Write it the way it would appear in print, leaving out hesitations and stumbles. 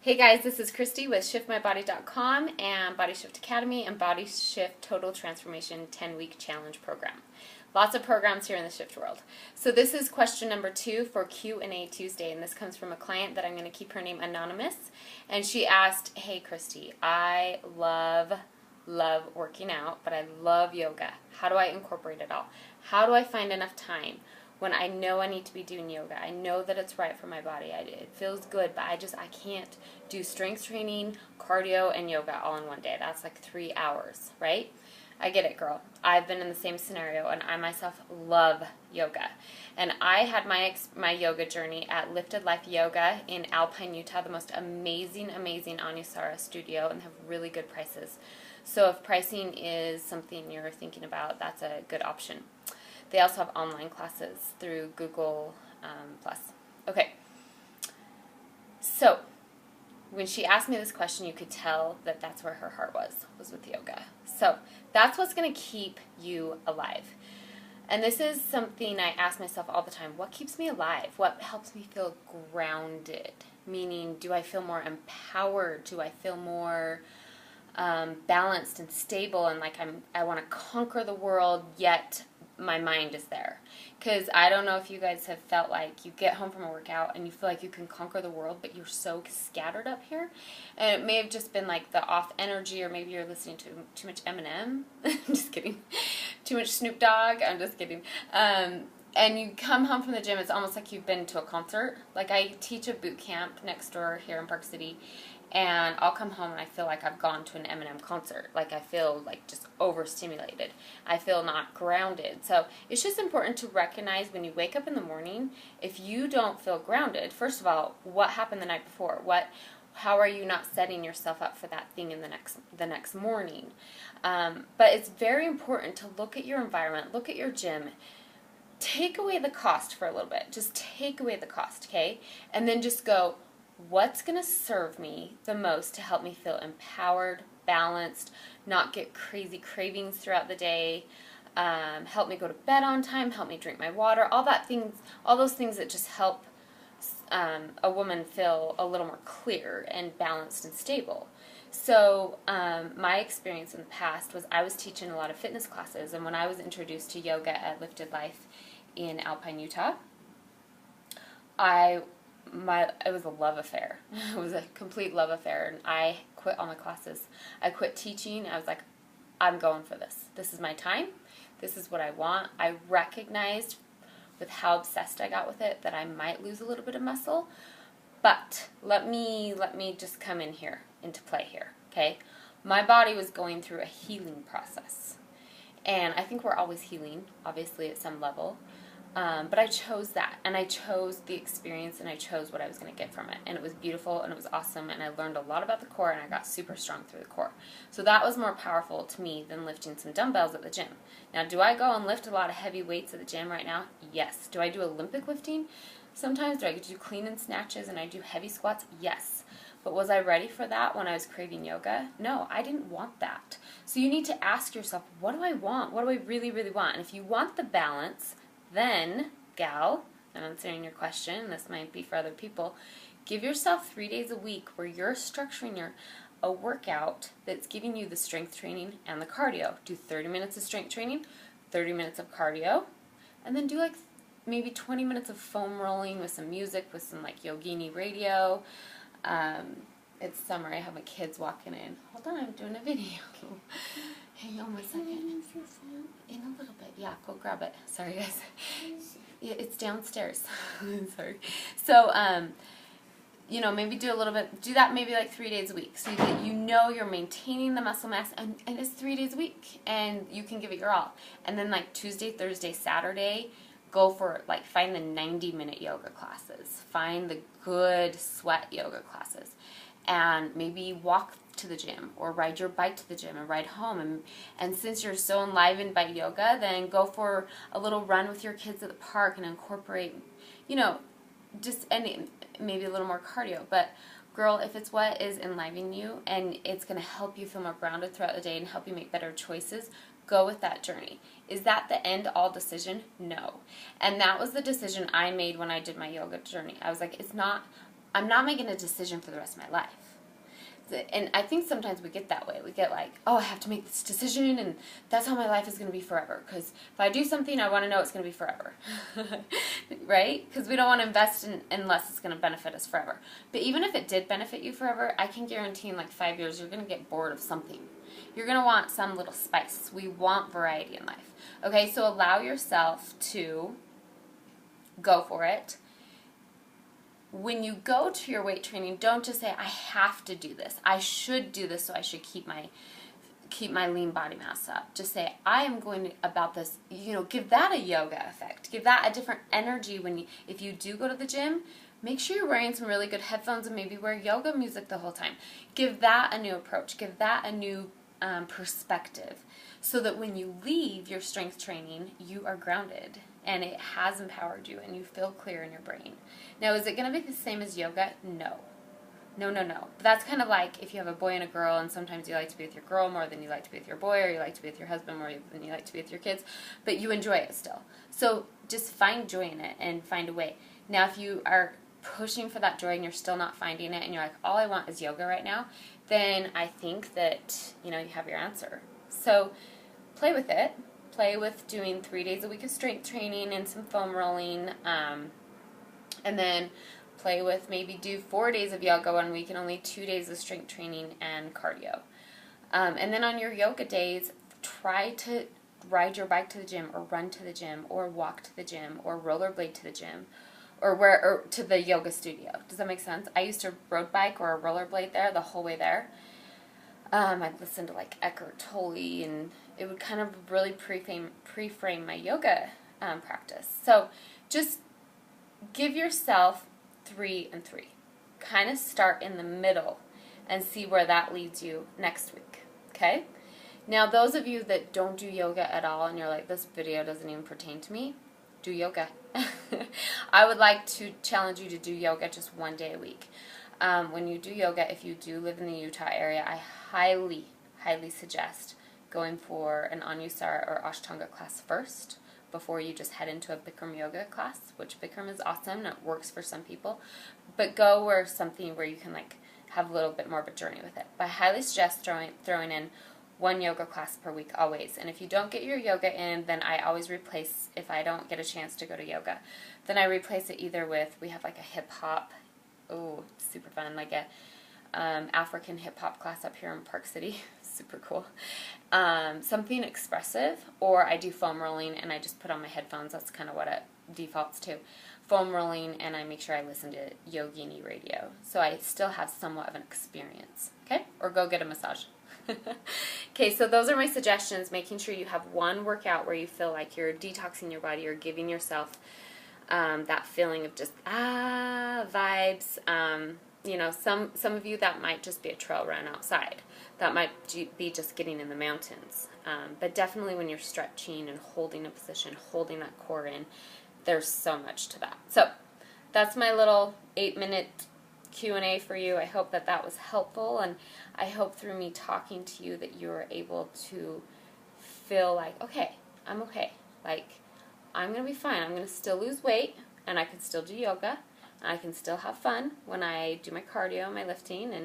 Hey guys, this is Christy with ShiftMyBody.com and Body Shift Academy and Body Shift Total Transformation 10-Week Challenge Program. Lots of programs here in the Shift world. So this is question number 2 for Q&A Tuesday, and this comes from a client that I'm going to keep her name anonymous. And she asked, hey Christy, I love working out, but I love yoga. How do I incorporate it all? How do I find enough time when I know I need to be doing yoga? I know that it's right for my body. It feels good, but I can't do strength training, cardio, and yoga all in one day. That's like 3 hours, right? I get it, girl. I've been in the same scenario, and I myself love yoga. And I had my yoga journey at Lifted Life Yoga in Alpine, Utah, the most amazing Anusara studio, and have really good prices. So if pricing is something you're thinking about, that's a good option. They also have online classes through Google+. Okay, so when she asked me this question, you could tell that that's where her heart was with yoga. So that's what's going to keep you alive. And this is something I ask myself all the time. What keeps me alive? What helps me feel grounded? Meaning, do I feel more empowered? Do I feel more balanced and stable and like I want to conquer the world, yet my mind is there? Because I don't know if you guys have felt like you get home from a workout and you feel like you can conquer the world, but you're so scattered up here. And it may have just been like the off energy, or maybe you're listening to too much Eminem. I'm just kidding. Too much Snoop Dogg. I'm just kidding. And you come home from the gym, it's almost like you've been to a concert. Like I teach a boot camp next door here in Park City, and I'll come home and I feel like I've gone to an Eminem concert. Like I feel like just overstimulated. I feel not grounded. So it's just important to recognize when you wake up in the morning, if you don't feel grounded, first of all, what happened the night before? How are you not setting yourself up for that thing in the next morning? But it's very important to look at your environment, look at your gym. Take away the cost for a little bit. Just take away the cost, okay? And then just go, what's going to serve me the most to help me feel empowered, balanced, not get crazy cravings throughout the day, help me go to bed on time, help me drink my water, all those things that just help a woman feel a little more clear and balanced and stable. So my experience in the past was I was teaching a lot of fitness classes, and when I was introduced to yoga at Lifted Life in Alpine, Utah, it was a love affair. It was a complete love affair, and I quit all my classes. I quit teaching. I was like, I'm going for this. This is my time. This is what I want. I recognized with how obsessed I got with it that I might lose a little bit of muscle, but let me just come into play here, okay? My body was going through a healing process, and I think we're always healing, obviously at some level. But I chose that, and I chose the experience, and I chose what I was going to get from it. And it was beautiful, and it was awesome, and I learned a lot about the core, and I got super strong through the core. So that was more powerful to me than lifting some dumbbells at the gym. Now, do I go and lift a lot of heavy weights at the gym right now? Yes. Do I do Olympic lifting? Sometimes. Do I do clean and snatches, and I do heavy squats? Yes. But was I ready for that when I was craving yoga? No, I didn't want that. So you need to ask yourself, what do I want? What do I really, really want? And if you want the balance, then, gal, I'm answering your question, this might be for other people, give yourself 3 days a week where you're structuring a workout that's giving you the strength training and the cardio. Do 30 minutes of strength training, 30 minutes of cardio, and then do like maybe 20 minutes of foam rolling with some music, with some like yogini radio. It's summer, I have my kids walking in. Hold on, I'm doing a video. Hang on 1 second. In a little bit. Yeah, go grab it. Sorry, guys. Yeah, it's downstairs. Sorry. So, maybe do that maybe like 3 days a week, so that you're maintaining the muscle mass, and it's 3 days a week, and you can give it your all. And then like Tuesday, Thursday, Saturday, go for find the 90-minute yoga classes. Find the good sweat yoga classes. And maybe walk to the gym or ride your bike to the gym and ride home. And since you're so enlivened by yoga, then go for a little run with your kids at the park and incorporate, maybe a little more cardio. But girl, if it's what is enlivening you and it's going to help you feel more grounded throughout the day and help you make better choices, go with that journey. Is that the end-all decision? No. And that was the decision I made when I did my yoga journey. I was like, I'm not making a decision for the rest of my life. And I think sometimes we get that way. We get like, oh, I have to make this decision, and that's how my life is going to be forever. Because if I do something, I want to know it's going to be forever. Right? Because we don't want to invest in unless it's going to benefit us forever. But even if it did benefit you forever, I can guarantee in like 5 years, you're going to get bored of something. You're going to want some little spice. We want variety in life. Okay, so allow yourself to go for it. When you go to your weight training, don't just say, I have to do this. I should do this so I should keep my lean body mass up. Just say, I am going to, about this, give that a yoga effect. Give that a different energy if you do go to the gym. Make sure you're wearing some really good headphones and maybe wear yoga music the whole time. Give that a new approach. Give that a new perspective so that when you leave your strength training, you are grounded and it has empowered you and you feel clear in your brain. Now, is it going to be the same as yoga? No. No. But that's kind of like if you have a boy and a girl and sometimes you like to be with your girl more than you like to be with your boy, or you like to be with your husband more than you like to be with your kids, but you enjoy it still. So just find joy in it and find a way. Now, if you are pushing for that joy and you're still not finding it and you're like, all I want is yoga right now, then I think that, you have your answer. So play with it. Play with doing 3 days a week of strength training and some foam rolling, and then play with maybe do 4 days of yoga 1 week and only 2 days of strength training and cardio. And then on your yoga days, try to ride your bike to the gym or run to the gym or walk to the gym or rollerblade to the gym or to the yoga studio. Does that make sense? I used to road bike or a rollerblade there the whole way there. I'd listen to like Eckhart Tolle, and it would kind of really pre-frame my yoga practice. So just give yourself 3 and 3. Kind of start in the middle and see where that leads you next week. Okay? Now, those of you that don't do yoga at all and you're like, this video doesn't even pertain to me, do yoga. I would like to challenge you to do yoga just 1 day a week. When you do yoga, if you do live in the Utah area, I highly, highly suggest going for an Anusara or Ashtanga class first before you just head into a Bikram yoga class, which Bikram is awesome and it works for some people. But go where something where you can have a little bit more of a journey with it. But I highly suggest throwing in 1 yoga class per week always. And if you don't get your yoga in, then I always replace, if I don't get a chance to go to yoga, then I replace it either with, we have like a hip hop, super fun, like a African hip hop class up here in Park City, super cool, something expressive, or I do foam rolling and I just put on my headphones. That's kind of what it defaults to, foam rolling, and I make sure I listen to Yogini radio, so I still have somewhat of an experience. Okay, or go get a massage. Okay, so those are my suggestions. Making sure you have one workout where you feel like you're detoxing your body or giving yourself that feeling of just vibes. Some of you, that might just be a trail run outside. That might be just getting in the mountains. But definitely when you're stretching and holding a position, holding that core in, there's so much to that. So that's my little 8-minute Q&A for you. I hope that was helpful, and I hope through me talking to you that you are able to feel like, okay, I'm okay. Like, I'm going to be fine. I'm going to still lose weight, and I can still do yoga, and I can still have fun when I do my cardio, my lifting, and